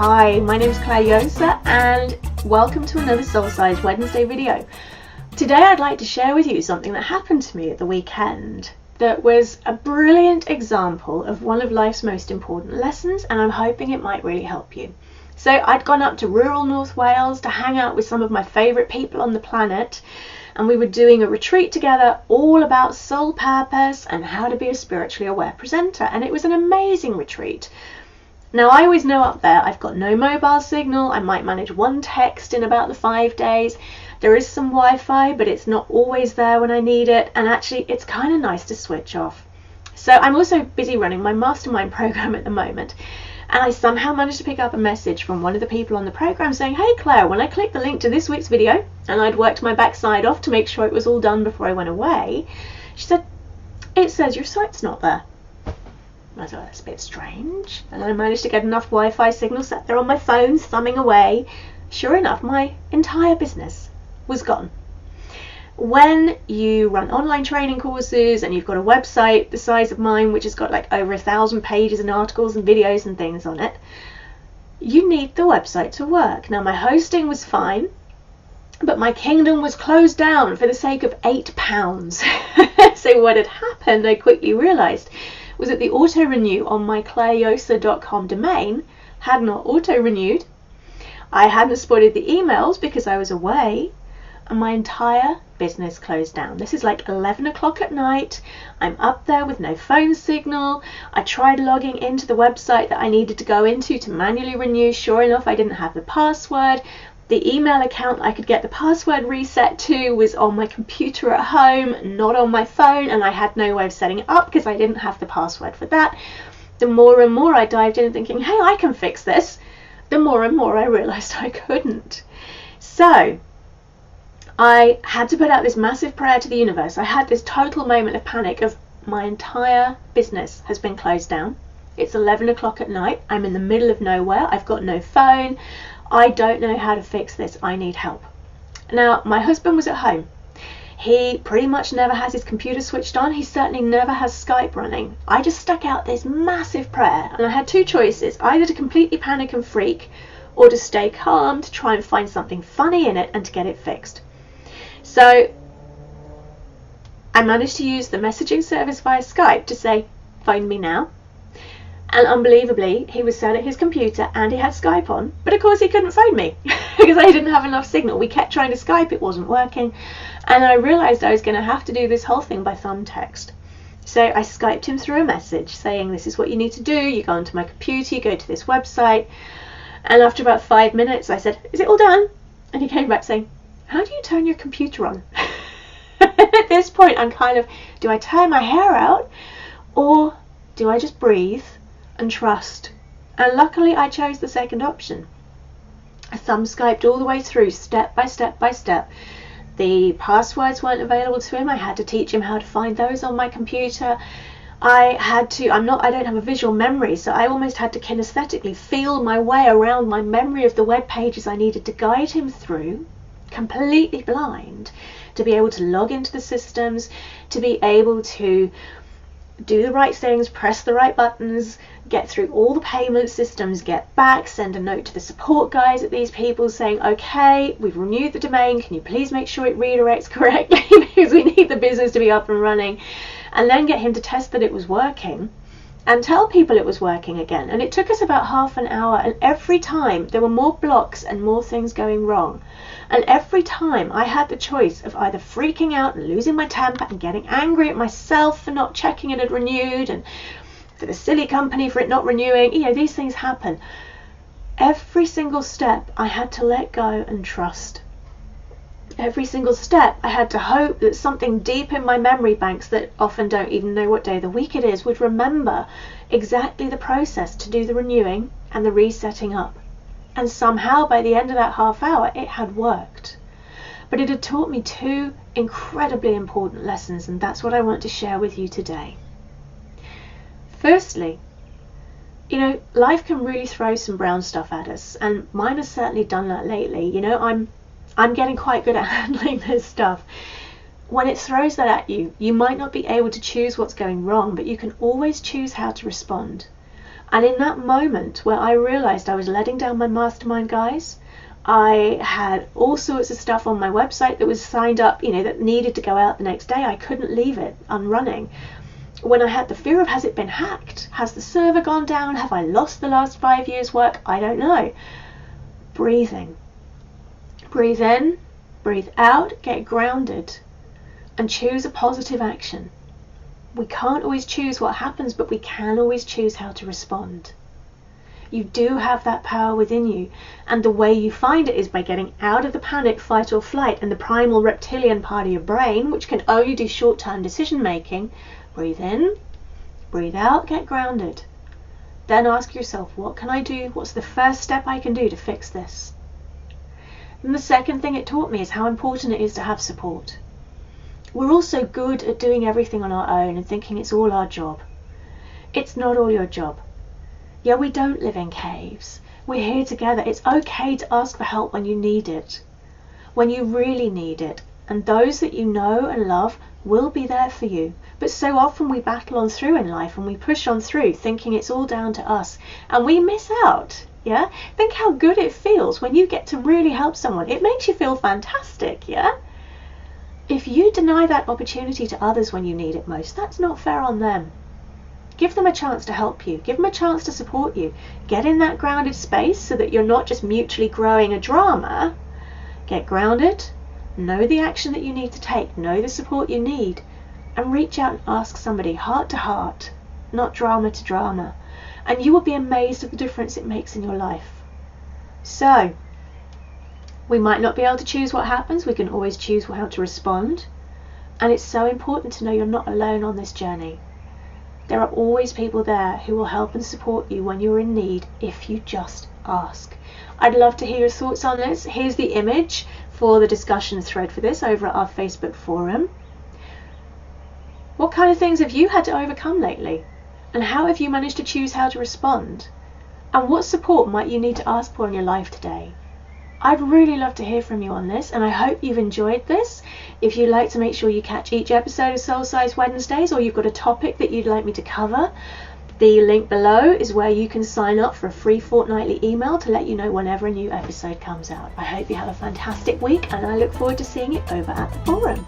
Hi, my name is Claire and welcome to another Soul Size Wednesday video. Today I'd like to share with you something that happened to me at the weekend that was a brilliant example of one of life's most important lessons, and I'm hoping it might really help you. So I'd gone up to rural North Wales to hang out with some of my favourite people on the planet, and we were doing a retreat together all about soul purpose and how to be a spiritually aware presenter, and it was an amazing retreat. Now, I always know up there I've got no mobile signal. I might manage one text in about the 5 days. There is some Wi-Fi, but it's not always there when I need it, and actually it's kind of nice to switch off. So I'm also busy running my mastermind program at the moment, and I somehow managed to pick up a message from one of the people on the program saying, "Hey Claire, when I clicked the link to this week's video," and I'd worked my backside off to make sure it was all done before I went away, she said, "It says your site's not there." I thought, that's a bit strange, and I managed to get enough Wi-Fi signal sat there on my phone thumbing away. Sure enough, my entire business was gone. When you run online training courses and you've got a website the size of mine, which has got like over 1,000 pages and articles and videos and things on it, you need the website to work. Now, my hosting was fine, but my kingdom was closed down for the sake of £8. So what had happened, I quickly realised, was that the auto renew on my claireyosa.com domain had not auto renewed. I hadn't spotted the emails because I was away, and my entire business closed down. This is like 11 o'clock at night. I'm up there with no phone signal. I tried logging into the website that I needed to go into to manually renew. Sure enough, I didn't have the password. The email account I could get the password reset to was on my computer at home, not on my phone, and I had no way of setting it up because I didn't have the password for that. The more and more I dived in thinking, hey, I can fix this, the more and more I realised I couldn't. So I had to put out this massive prayer to the universe. I had this total moment of panic of my entire business has been closed down. It's 11 o'clock at night. I'm in the middle of nowhere. I've got no phone. I don't know how to fix this. I need help. Now, my husband was at home. He pretty much never has his computer switched on. He certainly never has Skype running. I just stuck out this massive prayer, and I had two choices, either to completely panic and freak or to stay calm, to try and find something funny in it and to get it fixed. So I managed to use the messaging service via Skype to say, "Phone me now." And unbelievably, he was sat at his computer and he had Skype on, but of course he couldn't phone me because I didn't have enough signal. We kept trying to Skype, it wasn't working, and I realised I was going to have to do this whole thing by thumb text. So I Skyped him through a message saying, "This is what you need to do. You go onto my computer, you go to this website," and after about 5 minutes I said, "Is it all done?" And he came back saying, "How do you turn your computer on?" At this point I'm kind of, do I tear my hair out or do I just breathe and trust? And luckily I chose the second option. I thumb Skyped all the way through, step by step by step. The passwords weren't available to him. I had to teach him how to find those on my computer. I don't have a visual memory, so I almost had to kinesthetically feel my way around my memory of the web pages I needed to guide him through, completely blind, to be able to log into the systems, to be able to do the right things, press the right buttons, get through all the payment systems, get back, send a note to the support guys at these people saying, "Okay, we've renewed the domain, can you please make sure it redirects correctly because we need the business to be up and running," and then get him to test that it was working and tell people it was working again. And it took us about half an hour, and every time there were more blocks and more things going wrong. And every time I had the choice of either freaking out and losing my temper and getting angry at myself for not checking it had renewed and for the silly company for it not renewing. These things happen. Every single step I had to let go and trust. Every single step I had to hope that something deep in my memory banks that often don't even know what day of the week it is would remember exactly the process to do the renewing and the resetting up. And somehow by the end of that half hour it had worked. But it had taught me two incredibly important lessons, and that's what I want to share with you today. Firstly, life can really throw some brown stuff at us, and mine has certainly done that lately. I'm getting quite good at handling this stuff. When it throws that at you, you might not be able to choose what's going wrong, but you can always choose how to respond. And in that moment where I realized I was letting down my mastermind guys, I had all sorts of stuff on my website that was signed up, that needed to go out the next day. I couldn't leave it unrunning. When I had the fear of, has it been hacked? Has the server gone down? Have I lost the last 5 years' work? I don't know. Breathing. Breathe in, breathe out, get grounded, and choose a positive action. We can't always choose what happens, but we can always choose how to respond. You do have that power within you, and the way you find it is by getting out of the panic, fight or flight, and the primal reptilian part of your brain, which can only do short-term decision making. Breathe in, breathe out, get grounded. Then ask yourself, what can I do? What's the first step I can do to fix this? And the second thing it taught me is how important it is to have support. We're all so good at doing everything on our own and thinking it's all our job. It's not all your job. Yeah, we don't live in caves. We're here together. It's okay to ask for help when you need it, when you really need it. And those that you know and love will be there for you. But so often we battle on through in life and we push on through thinking it's all down to us. And we miss out. Yeah? Think how good it feels when you get to really help someone. It makes you feel fantastic, yeah? If you deny that opportunity to others when you need it most, that's not fair on them. Give them a chance to help you. Give them a chance to support you. Get in that grounded space so that you're not just mutually growing a drama. Get grounded. Know the action that you need to take. Know the support you need. And reach out and ask somebody heart to heart, not drama to drama. And you will be amazed at the difference it makes in your life. So, we might not be able to choose what happens. We can always choose how to respond. And it's so important to know you're not alone on this journey. There are always people there who will help and support you when you're in need if you just ask. I'd love to hear your thoughts on this. Here's the image for the discussion thread for this over at our Facebook forum. What kind of things have you had to overcome lately? And how have you managed to choose how to respond? And what support might you need to ask for in your life today? I'd really love to hear from you on this, and I hope you've enjoyed this. If you'd like to make sure you catch each episode of Soul Size Wednesdays, or you've got a topic that you'd like me to cover, the link below is where you can sign up for a free fortnightly email to let you know whenever a new episode comes out. I hope you have a fantastic week, and I look forward to seeing you over at the forum.